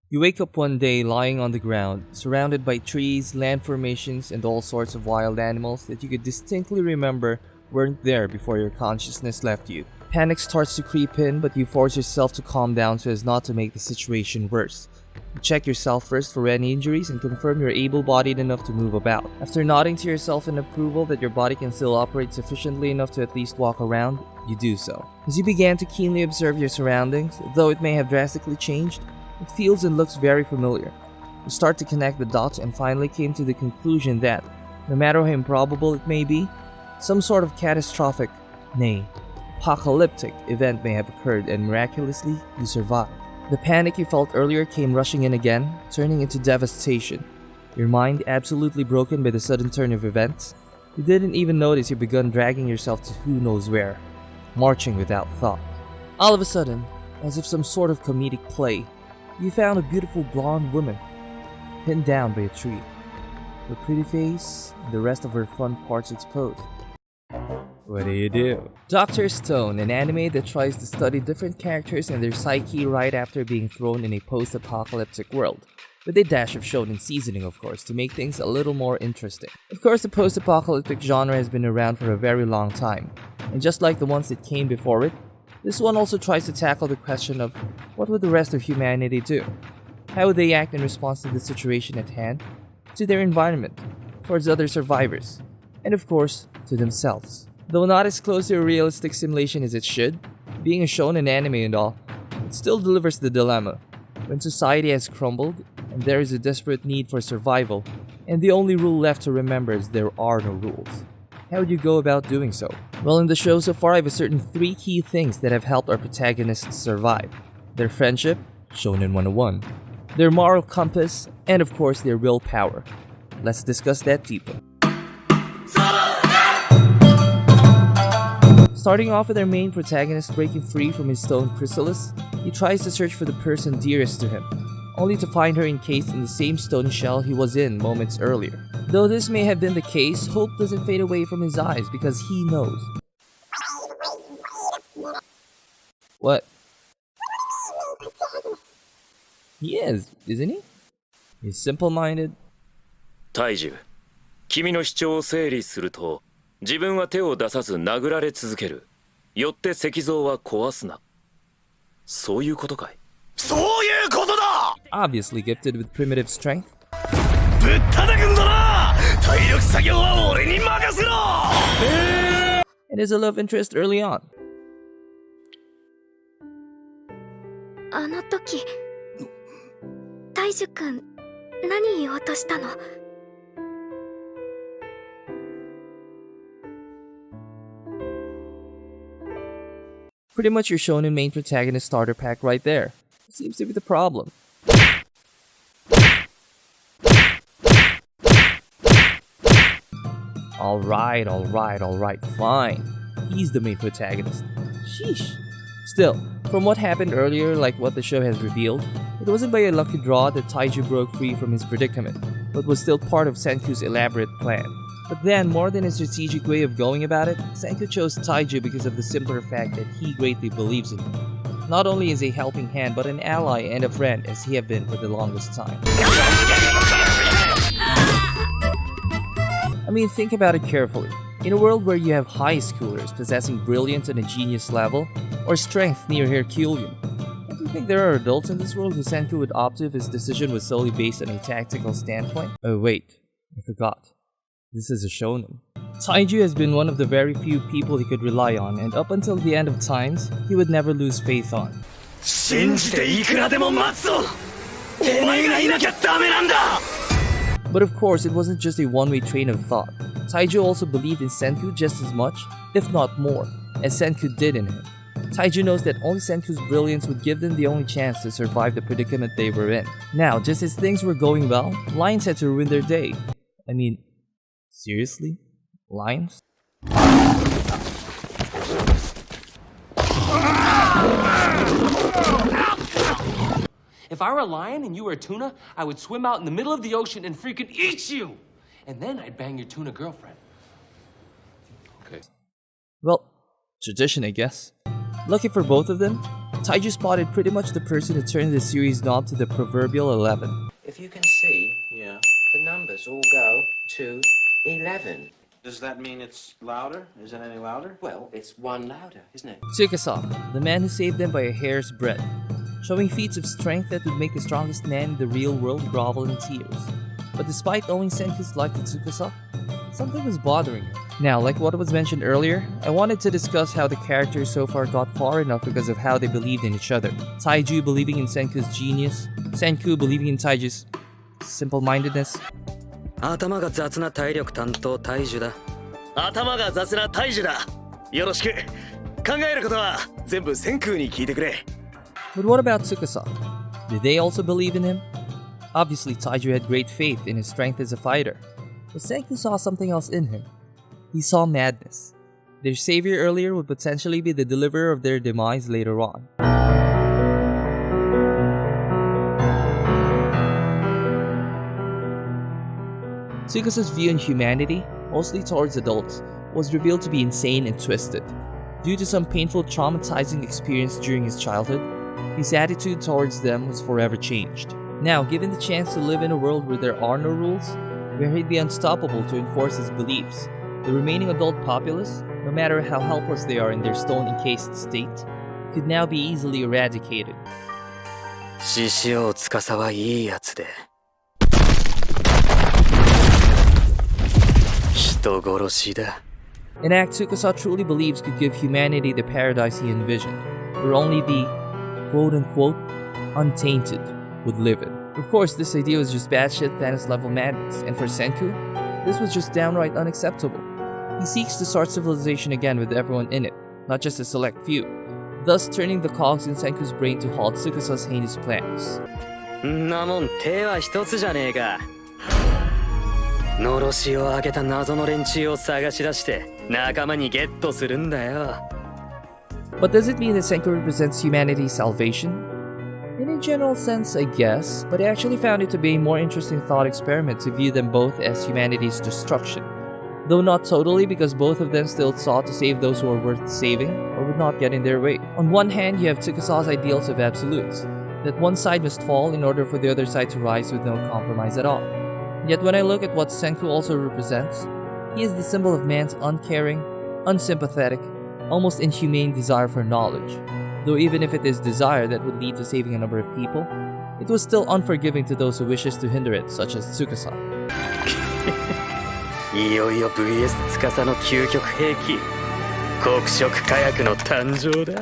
You wake up one day lying on the ground, surrounded by trees, land formations, and all sorts of wild animals that you could distinctly remember weren't there before your consciousness left you. Panic starts to creep in, but you force yourself to calm down so as not to make the situation worse. You check yourself first for any injuries and confirm you're able-bodied enough to move about. After nodding to yourself in approval that your body can still operate sufficiently enough to at least walk around, you do so. As you began to keenly observe your surroundings, though it may have drastically changed, it feels and looks very familiar. You start to connect the dots and finally came to the conclusion that, no matter how improbable it may be, some sort of catastrophic, nay, apocalyptic event may have occurred and miraculously you survived. The panic you felt earlier came rushing in again, turning into devastation. Your mind absolutely broken by the sudden turn of events. You didn't even notice you begun dragging yourself to who knows where, marching without thought. All of a sudden, as if some sort of comedic play, you found a beautiful blonde woman, pinned down by a tree, her pretty face and the rest of her front parts exposed. What do you do? Dr. Stone, an anime that tries to study different characters and their psyche right after being thrown in a post-apocalyptic world, with a dash of shonen seasoning of course to make things a little more interesting. Of course, the post-apocalyptic genre has been around for a very long time, and just like the ones that came before it, this one also tries to tackle the question of what would the rest of humanity do? How would they act in response to the situation at hand, to their environment, towards other survivors, and of course, to themselves. Though not as close to a realistic simulation as it should, being a shonen anime and all, it still delivers the dilemma. When society has crumbled, and there is a desperate need for survival, and the only rule left to remember is there are no rules. How would you go about doing so? Well, in the show so far, I've ascertained 3 key things that have helped our protagonists survive. Their friendship, Shonen 101, their moral compass, and of course their willpower. Let's discuss that deeper. Starting off with our main protagonist breaking free from his stone chrysalis, he tries to search for the person dearest to him, only to find her encased in the same stone shell he was in moments earlier. Though this may have been the case, hope doesn't fade away from his eyes because he knows. What? He is, isn't he? He's simple-minded. Taiju, 君の主張を整理すると、自分は手を出さず殴られ続ける。よって石像は壊すな。そういうことかい？そういうことだ！ Obviously gifted with primitive strength. ぶったたくんだな！体力作業は俺に任せろ！ And is a love interest early on. あの時、大樹くん、何言おうとしたの？ Pretty much your shonen main protagonist starter pack right there. What seems to be the problem? Alright, fine. He's the main protagonist. Sheesh. Still, from what happened earlier, like what the show has revealed, it wasn't by a lucky draw that Taiju broke free from his predicament, but was still part of Senku's elaborate plan. But then, more than a strategic way of going about it, Senku chose Taiju because of the simpler fact that he greatly believes in him. Not only as a helping hand, but an ally and a friend as he have been for the longest time. I mean, think about it carefully. In a world where you have high schoolers possessing brilliance on a genius level, or strength near Herculean, don't you think there are adults in this world who Senku would opt to if his decision was solely based on a tactical standpoint? Oh wait, I forgot. This is a shonen. Taiju has been one of the very few people he could rely on, and up until the end of times, he would never lose faith on. But of course, it wasn't just a one-way train of thought. Taiju also believed in Senku just as much, if not more, as Senku did in him. Taiju knows that only Senku's brilliance would give them the only chance to survive the predicament they were in. Now, just as things were going well, lions had to ruin their day. I mean, seriously? Lions? If I were a lion and you were a tuna, I would swim out in the middle of the ocean and freaking eat you! And then I'd bang your tuna girlfriend. Okay. Well, tradition I guess. Lucky for both of them, Taiju spotted pretty much the person who turned the series knob to the proverbial 11. If you can see, Yeah. the numbers all go to 11. Does that mean it's louder? Is it any louder? Well, it's one louder, isn't it? Tsukasa, the man who saved them by a hair's breadth, showing feats of strength that would make the strongest man in the real world grovel in tears. But despite owing Senku's life to Tsukasa, something was bothering him. Now, like what was mentioned earlier, I wanted to discuss how the characters so far got far enough because of how they believed in each other. Taiju believing in Senku's genius, Senku believing in Taiju's simple-mindedness. 頭が雑な体力担当大樹だ。頭が雑な大樹だ。よろしく。考えることは全部千空に聞いてくれ。But what about Tsukasa? Did they also believe in him? Obviously, Taiju had great faith in his strength as a fighter, but Senku saw something else in him. He saw madness. Their savior earlier would potentially be the deliverer of their demise later on. Tsukasa's view on humanity, mostly towards adults, was revealed to be insane and twisted. Due to some painful, traumatizing experience during his childhood, his attitude towards them was forever changed. Now, given the chance to live in a world where there are no rules, where he'd be unstoppable to enforce his beliefs, the remaining adult populace, no matter how helpless they are in their stone-encased state, could now be easily eradicated. 獅子王司はいいやつで。人殺しだ。An act Tsukasa truly believes could give humanity the paradise he envisioned, where only the quote-unquote untainted would live in. Of course, this idea was just batshit Thanos-level madness, and for Senku, this was just downright unacceptable. He seeks to start civilization again with everyone in it, not just a select few, thus turning the cogs in Senku's brain to halt Tsukasa's heinous plans. んなもん手は一つじゃねえか。のろしを上げた謎の連中を探し出して仲間にゲットするんだよ。But does it mean that Senku represents humanity's salvation? In a general sense, I guess, but I actually found it to be a more interesting thought experiment to view them both as humanity's destruction. Though not totally, because both of them still sought to save those who are worth saving or would not get in their way. On one hand, you have Tsukasa's ideals of absolutes, that one side must fall in order for the other side to rise with no compromise at all. Yet when I look at what Senku also represents, he is the symbol of man's uncaring, unsympathetic, almost inhumane desire for knowledge. Though even if it is desire that would lead to saving a number of people, it was still unforgiving to those who wishes to hinder it, such as Tsukasa. いよいよ VS 司の究極兵器黒色火薬の誕生だ。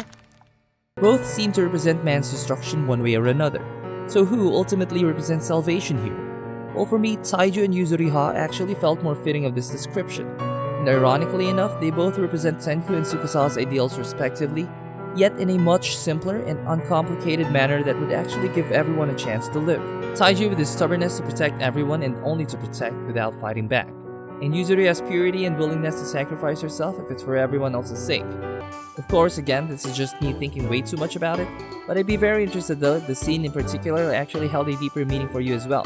Both seem to represent man's destruction one way or another. So who ultimately represents salvation here? Well, for me, Taiju and Yuzuriha actually felt more fitting of this description. And ironically enough, they both represent Senku and Tsukasa's ideals respectively, yet in a much simpler and uncomplicated manner that would actually give everyone a chance to live. Taiju with his stubbornness to protect everyone and only to protect without fighting back. And Yuzuriha's purity and willingness to sacrifice herself if it's for everyone else's sake. Of course, again, this is just me thinking way too much about it, but I'd be very interested though if the scene in particular actually held a deeper meaning for you as well.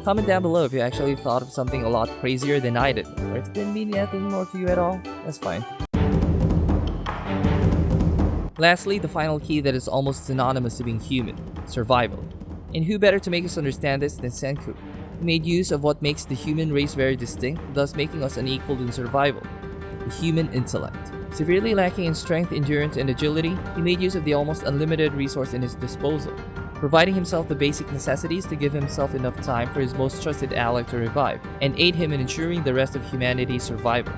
Comment down below if you actually thought of something a lot crazier than I did, or if it didn't mean anything more to you at all, that's fine. Lastly, the final key that is almost synonymous to being human, survival. And who better to make us understand this than Senku, who made use of what makes the human race very distinct, thus making us unequaled in survival, the human intellect. Severely lacking in strength, endurance, and agility, he made use of the almost unlimited resource in his disposal, providing himself the basic necessities to give himself enough time for his most trusted ally to revive, and aid him in ensuring the rest of humanity's survival.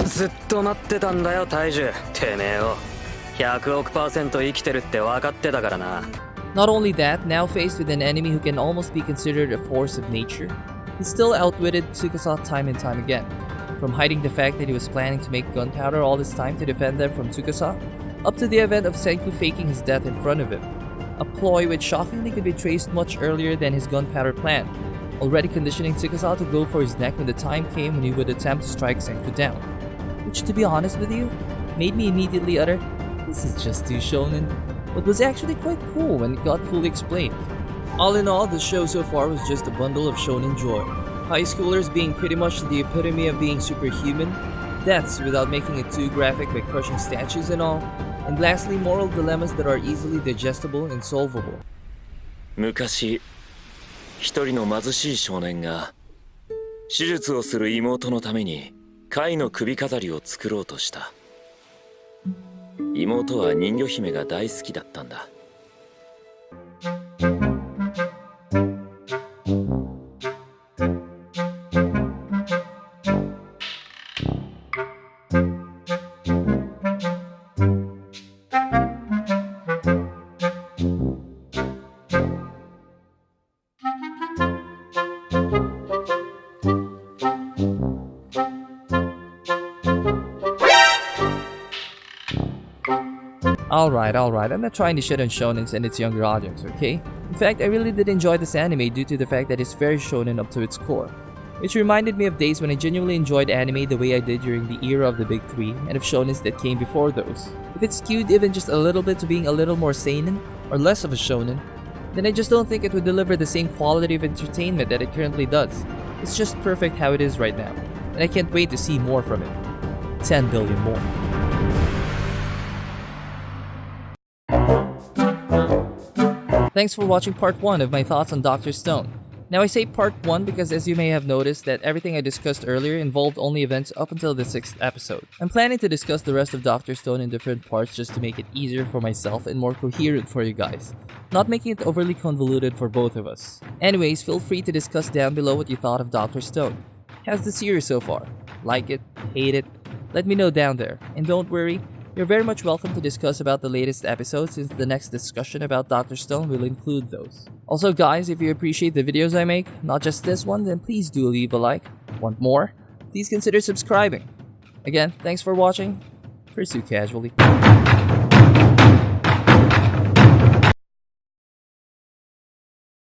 ずっと待ってたんだよ大樹てめえを100億%生きてるって分かってたからな。 Not only that, now faced with an enemy who can almost be considered a force of nature, he still outwitted Tsukasa time and time again. From hiding the fact that he was planning to make gunpowder all this time to defend them from Tsukasa, up to the event of Senku faking his death in front of him. A ploy which shockingly could be traced much earlier than his gunpowder plan, already conditioning Tsukasa to go for his neck when the time came when he would attempt to strike Senku down. Which, to be honest with you, made me immediately utter, "This is just too shonen," but was actually quite cool when it got fully explained. All in all, the show so far was just a bundle of shonen joy. High schoolers being pretty much the epitome of being superhuman, deaths without making it too graphic by crushing statues and all, And lastly, moral dilemmas that are easily digestible and solvable. 昔一人の貧しい少年が手術をする妹のために貝の首飾りを作ろうとした。妹は人魚姫が大好きだったんだ。Alright, I'm not trying to shit on shonens and its younger audience, okay? In fact, I really did enjoy this anime due to the fact that it's very shonen up to its core. Which reminded me of days when I genuinely enjoyed anime the way I did during the era of the big three and of shonens that came before those. If it's skewed even just a little bit to being a little more seinen, or less of a shonen, then I just don't think it would deliver the same quality of entertainment that it currently does. It's just perfect how it is right now, and I can't wait to see more from it. 10 billion more. Thanks for watching part 1 of my thoughts on Dr. Stone. Now I say part 1 because as you may have noticed that everything I discussed earlier involved only events up until the 6th episode. I'm planning to discuss the rest of Dr. Stone in different parts just to make it easier for myself and more coherent for you guys, not making it overly convoluted for both of us. Anyways, feel free to discuss down below what you thought of Dr. Stone. How's the series so far? Like it? Hate it? Let me know down there. And don't worry, you're very much welcome to discuss about the latest episodes since the next discussion about Dr. Stone will include those. Also guys, if you appreciate the videos I make, not just this one, then please do leave a like. Want more? Please consider subscribing. Again, thanks for watching. Pursue casually.